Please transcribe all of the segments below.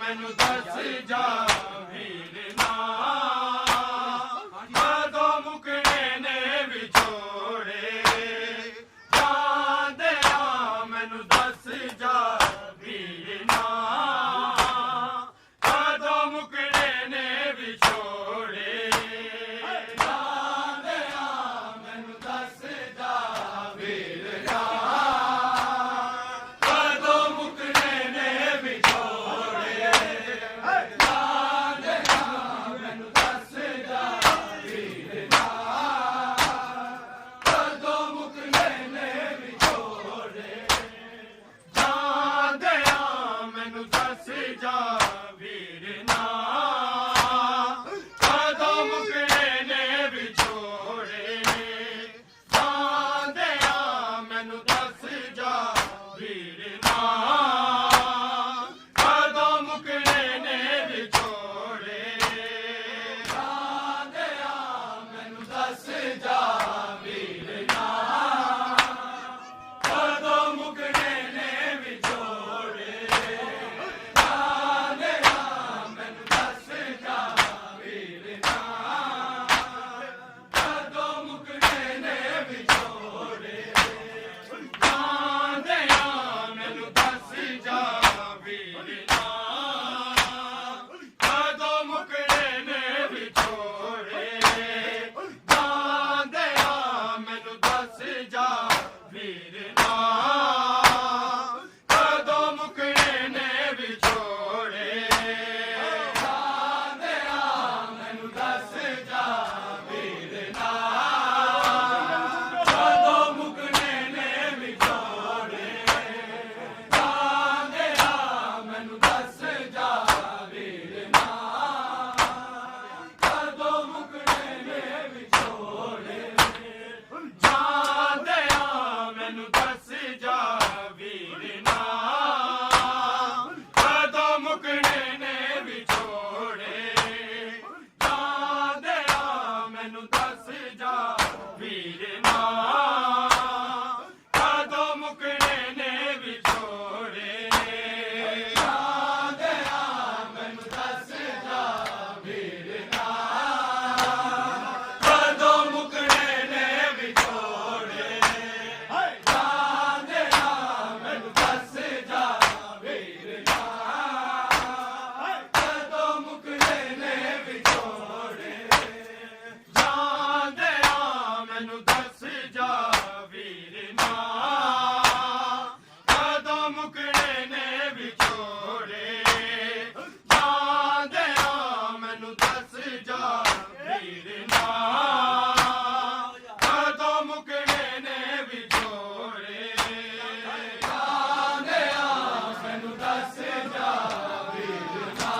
ਮੈਨੂੰ ਦੱਸ ਜਾ ਵੀਰਨਾ ਕਦੋਂ ਮੁਕਣੇ ਨੇ ਵਿਛੋੜੇ ਜਾਂਦਿਆਂ ਮੈਨੂੰ ਦੱਸ ਜਾ ਵੀਰਨਾ ਕਦੋਂ ਮੁਕਣੇ ਨੇ ਵਿਛੋੜੇ ਜਾਂਦਿਆਂ ਮੈਨੂੰ ਦੱਸ ਜਾ ਵੀਰਨਾ ਕਦੋਂ ਮੁਕਣੇ ਨੇ ਵਿਛੋੜੇ ਜਾਂਦਿਆਂ ਮੈਨੂੰ ਦੱਸ ਜਾ ਵੀਰਨਾ ਕਦੋਂ ਮੁਕਣੇ ਨੇ ਵਿਛੋੜੇ ਜਾਂਦਿਆਂ ਮੈਨੂੰ ਦੱਸ ਜਾ ਵੀਰਨਾ ਕਦੋਂ ਮੁਕਣੇ ਨੇ ਵਿਛੋੜੇ ਜਾਂਦਿਆਂ ਮੈਨੂੰ ਦੱਸ ਜਾ ਵੀਰਨਾ ਕਦੋਂ ਮੁਕਣੇ ਨੇ ਵਿਛੋੜੇ ਜਾਂਦਿਆਂ ਮੈਨੂੰ ਦੱਸ ਜਾ ਵੀਰਨਾ ਕਦੋਂ ਮੁਕਣੇ ਨੇ ਵਿਛੋੜੇ ਜਾਂਦਿਆਂ ਮੈਨੂੰ ਦੱਸ ਜਾ ਵੀਰਨਾ ਕਦੋਂ ਮੁਕਣੇ ਨੇ ਵਿਛੋੜੇ ਜਾਂਦਿਆਂ ਮੈਨੂੰ ਦੱਸ ਜਾ ਵੀਰਨਾ ਕਦੋਂ ਮੁਕਣੇ ਨੇ ਵਿਛੋੜੇ ਜਾਂਦਿਆਂ ਮੈਨੂੰ ਦੱਸ ਜਾ ਵੀਰਨਾ ਕਦੋਂ ਮੁਕਣੇ ਨੇ ਵਿਛੋੜੇ ਜਾਂਦਿਆਂ ਮੈਨੂੰ ਦੱਸ ਜਾ ਵੀਰਨਾ ਕਦੋਂ ਮੁਕਣੇ ਨੇ ਵਿਛੋੜੇ ਜਾਂਦਿਆਂ ਮੈਨੂੰ ਦੱਸ ਜਾ ਵੀਰਨਾ ਕਦੋਂ ਮੁਕਣੇ ਨੇ ਵਿਛੋੜੇ ਜਾਂਦਿਆਂ ਮੈਨੂੰ ਦੱਸ ਜਾ ਵੀਰਨਾ ਕਦੋਂ ਮੁਕਣੇ ਨੇ ਵਿਛੋੜੇ ਜਾਂਦਿਆਂ ਮੈਨੂੰ ਦੱਸ ਜਾ ਵੀਰਨਾ ਕਦੋਂ ਮੁਕਣੇ ਨੇ ਵਿਛੋੜੇ ਜਾਂਦਿਆਂ ਮੈਨੂੰ ਦੱਸ ਜਾ ਵੀਰਨਾ ਕਦੋਂ ਮੁਕਣੇ ਨੇ ਵਿਛੋੜੇ ਜਾਂਦਿਆਂ ਮੈਨੂੰ ਦੱਸ ਜਾ ਵੀਰਨਾ ਕਦੋਂ ਮੁਕਣੇ ਨੇ ਵਿਛੋੜੇ ਜਾਂਦਿਆਂ ਮੈਨੂੰ ਦੱਸ ਜਾ ਵੀਰਨਾ ਕਦੋਂ ਮੁਕਣੇ ਨੇ ਵਿਛੋੜੇ ਜਾਂਦਿਆਂ ਮੈਨੂੰ ਦੱਸ ਜਾ ਵੀਰਨਾ ਕਦੋਂ ਮੁਕਣੇ ਨੇ ਵਿਛੋੜੇ ਜਾਂਦਿਆਂ ਮੈਨੂੰ ਦੱਸ ਜਾ ਵੀਰਨਾ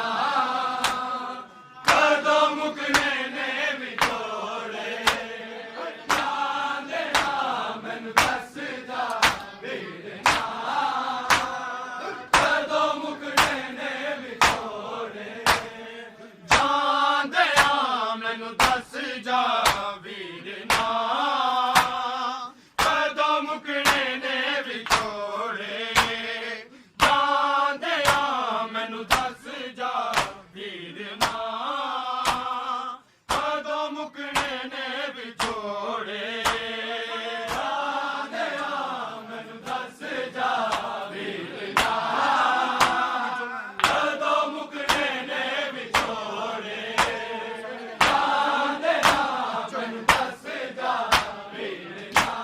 ਕਦੋਂ ਮੁਕਣੇ ਨੇ ਵਿਛੋੜੇ ਜਾਂਦਿਆਂ ਮੈਨੂੰ ਦੱਸ ਜਾ ਵੀਰਨਾ ਕਦੋਂ ਮੁਕਣੇ ਨੇ ਵਿਛੋੜੇ ਜਾਂਦਿਆਂ ਮੈਨੂੰ ਦੱਸ ਜਾ ਵੀਰਨਾ ਕਦੋਂ ਮੁਕਣੇ ਨੇ ਵਿਛੋੜੇ ਜਾਂਦਿਆਂ ਮੈਨੂੰ ਦੱਸ ਜਾ ਵੀਰਨਾ ਕਦੋਂ ਮੁਕਣੇ ਨੇ ਵਿਛੋੜੇ ਜਾਂਦਿਆਂ ਮੈਨੂੰ ਦੱਸ ਜਾ ਵੀਰਨਾ ਕਦੋਂ ਮੁਕਣੇ ਨੇ ਵਿਛੋੜੇ ਜਾਂਦਿਆਂ ਮੈਨੂੰ ਦੱਸ ਜਾ ਵੀਰਨਾ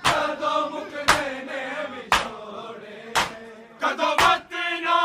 ਕਦੋਂ ਮੁਕਣੇ ਨੇ ਵਿਛੋੜੇ ਕਦੋਂ ਵਤਨਾ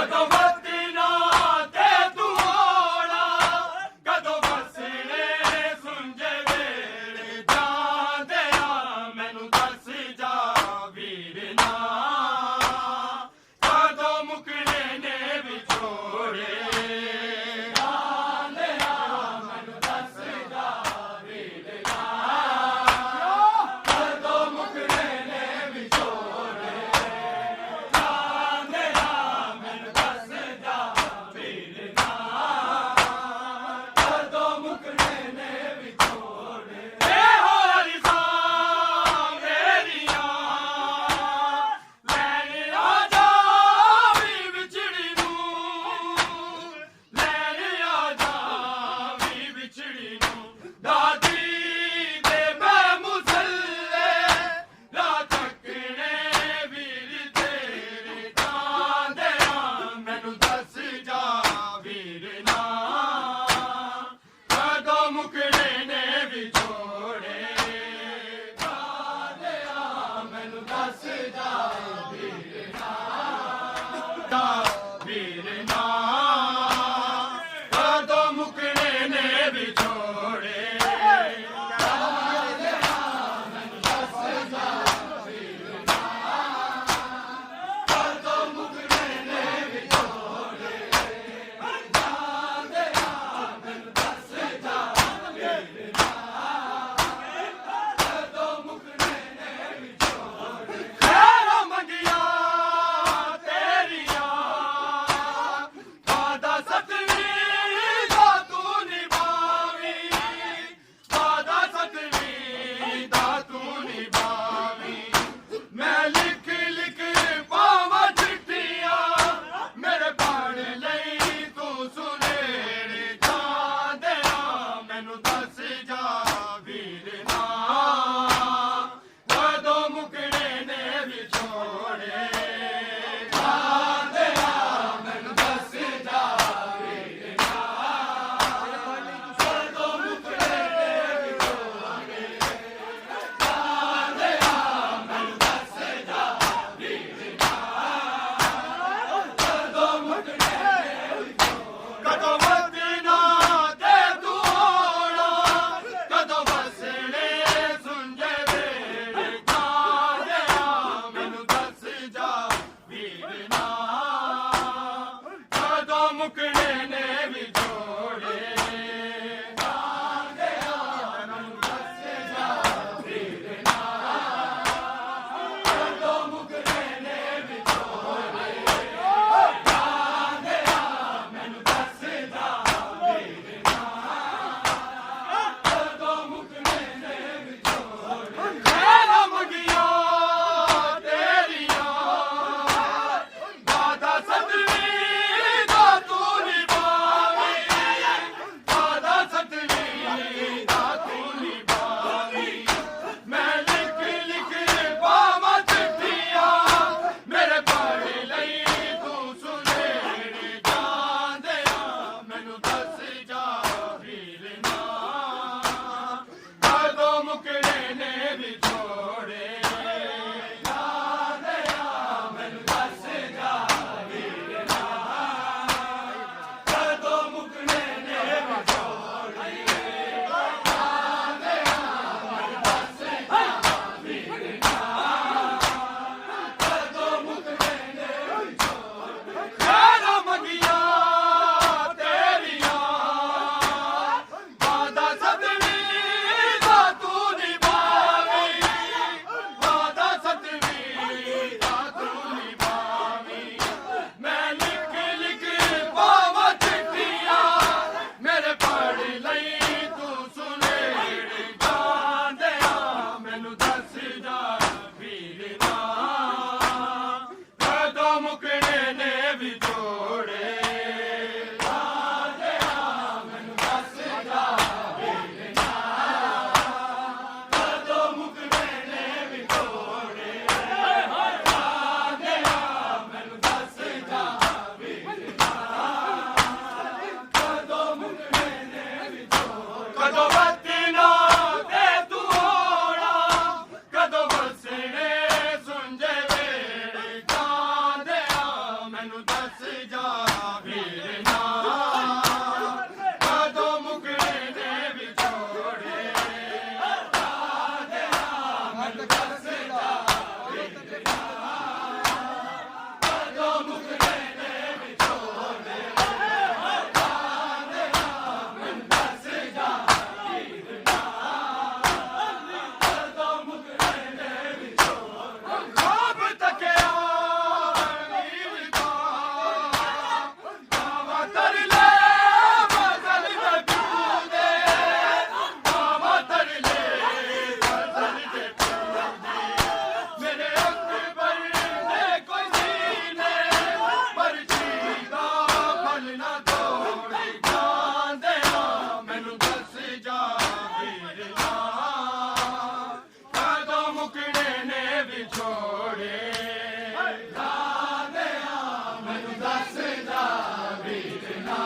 ਕਦੋਂ ਵਤਨਾ ਤੇ ਤੂੰ ਆਉਣਾ ਕਦੋਂ ਵਸਣੇ ਸੁੰਝੇ ਵੇੜੇ ਜਾਂਦਿਆਂ ਮੈਨੂੰ ਦੱਸ ਜਾ ਵੀਰਨਾ ਕਦੋਂ ਮੁਕਣੇ ਨੇ ਵਿਛੋੜੇ ਮੈਨੂੰ ਦੱਸ ਜਾ ਵੀਰਨਾ ਕਦੋਂ ਮੁਕਣੇ ਨੇ ਵਿਛੋੜੇ ਮੈਨੂੰ ਦੱਸ ਜਾ ਕਦੋਂ ਮੁਕਣੇ ਨੇ ਵਿਛੋੜੇ ਮੈਨੂੰ ਦੱਸ ਜਾ ਕਦੋਂ ਮੁਕਣੇ ਨੇ ਵਿਛੋੜੇ ਖਾਬ ਤੱਕਿਆ ਵੀਰ ਦਾ ਬਾਵਾ ਤਰ ਲੈ ਬਦਲ ਦੇ ਪੂਦੇ ਬਾਵਾ ਤਰ ਲੈ ਬਦਲ ਦੇ ਪੂਦੇ ਮੇਰੇ ਅਕਬਰ ਨੇ ਕੋਈ ਸੀਨੇ ਪਰ ਜੀਦਾ ਫਲ ਨਾ ਤੋੜੇ ਜਾਂਦੇ ਆ ਮੈਨੂੰ ਦੱਸ ਜਾ ਵੀਰਨਾ ਕਦੋਂ ਮੁਕਣੇ ਨੇ ਵਿਛੋੜੇ ਜਾਂਦੇ ਆ ਮੈਨੂੰ ਦੱਸ ਜਾ ਵੀਰਨਾ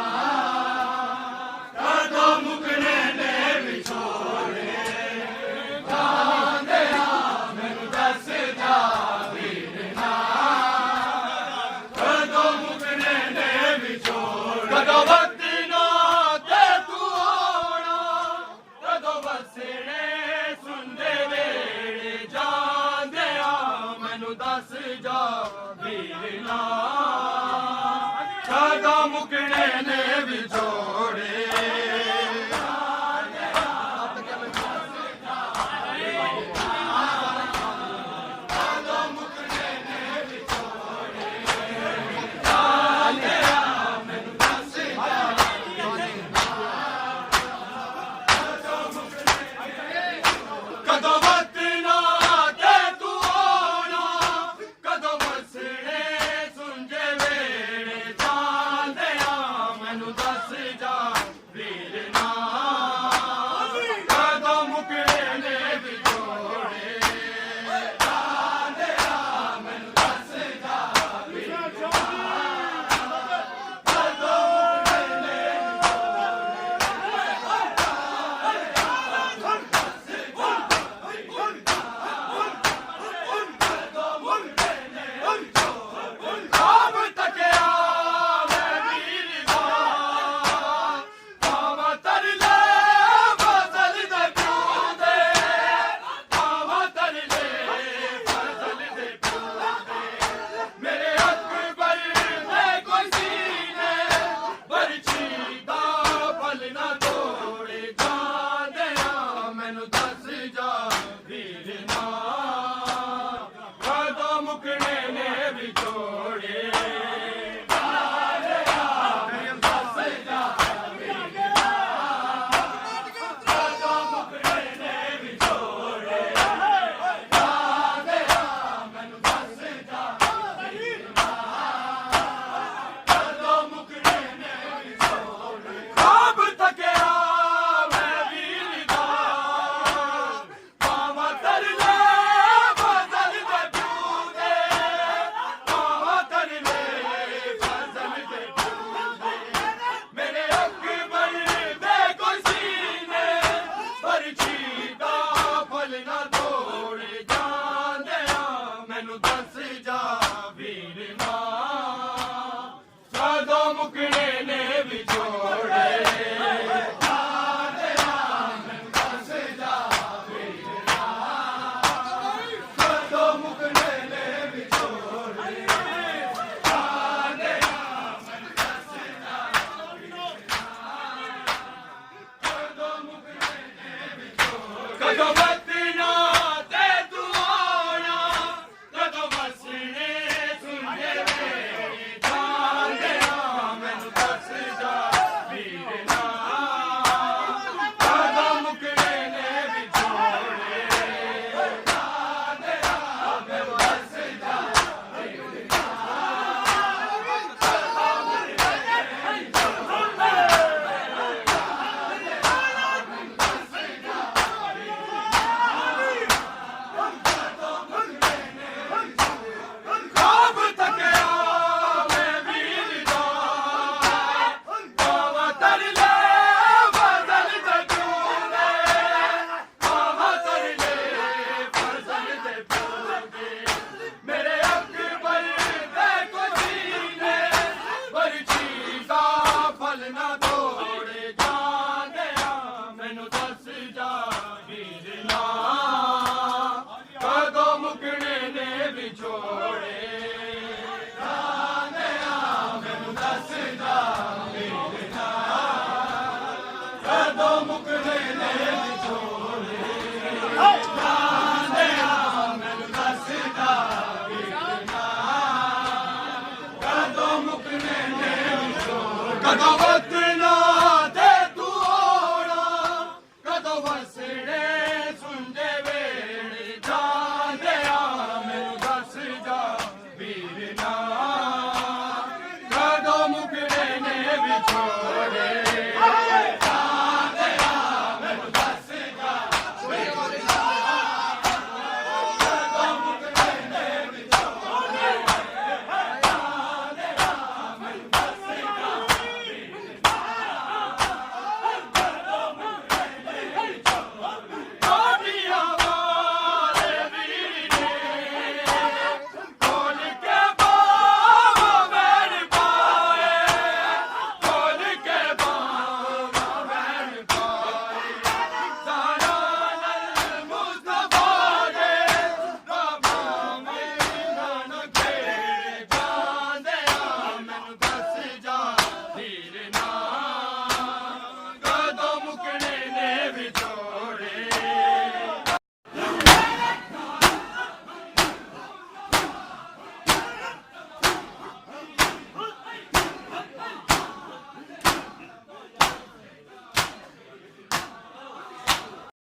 ਕਦੋਂ ਮੁਕਣੇ ਨੇ ਵਿਛੋੜੇ ਜਾਂਦੇ ਆ ਮੈਨੂੰ ਦੱਸ ਜਾ ਵੀਰਨਾ ਕਦੋਂ ਮੁਕਣੇ ਨੇ ਵਿਛੋੜੇ ਕਦੋਂ ਵਕਤ ਨਾ ਤੇ ਤੂੰ ਆਉਣਾ ਕਦੋਂ ਵਸਣੇ ਸੁਣਦੇ ਵੇੜੇ ਜਾਂਦੇ ਆ ਮੈਨੂੰ ਦੱਸ ਜਾ ਵੀਰਨਾ ਕਦੋਂ ਮੁਕਣੇ ਨੇ ਵਿਛੋੜੇ ਕਦੋਂ ਵਕਤ ਨਾ ਤੇ ਤੂੰ ਆਉਣਾ ਕਦੋਂ ਵਸਣੇ ਸੁਣਜੇ ਵੇੜੇ ਜਾਂਦੇ ਆ ਮੈਨੂੰ ਦੱਸ ਜਾ ਮੁਕਨੇ ਨੇ ਕਦੋਂ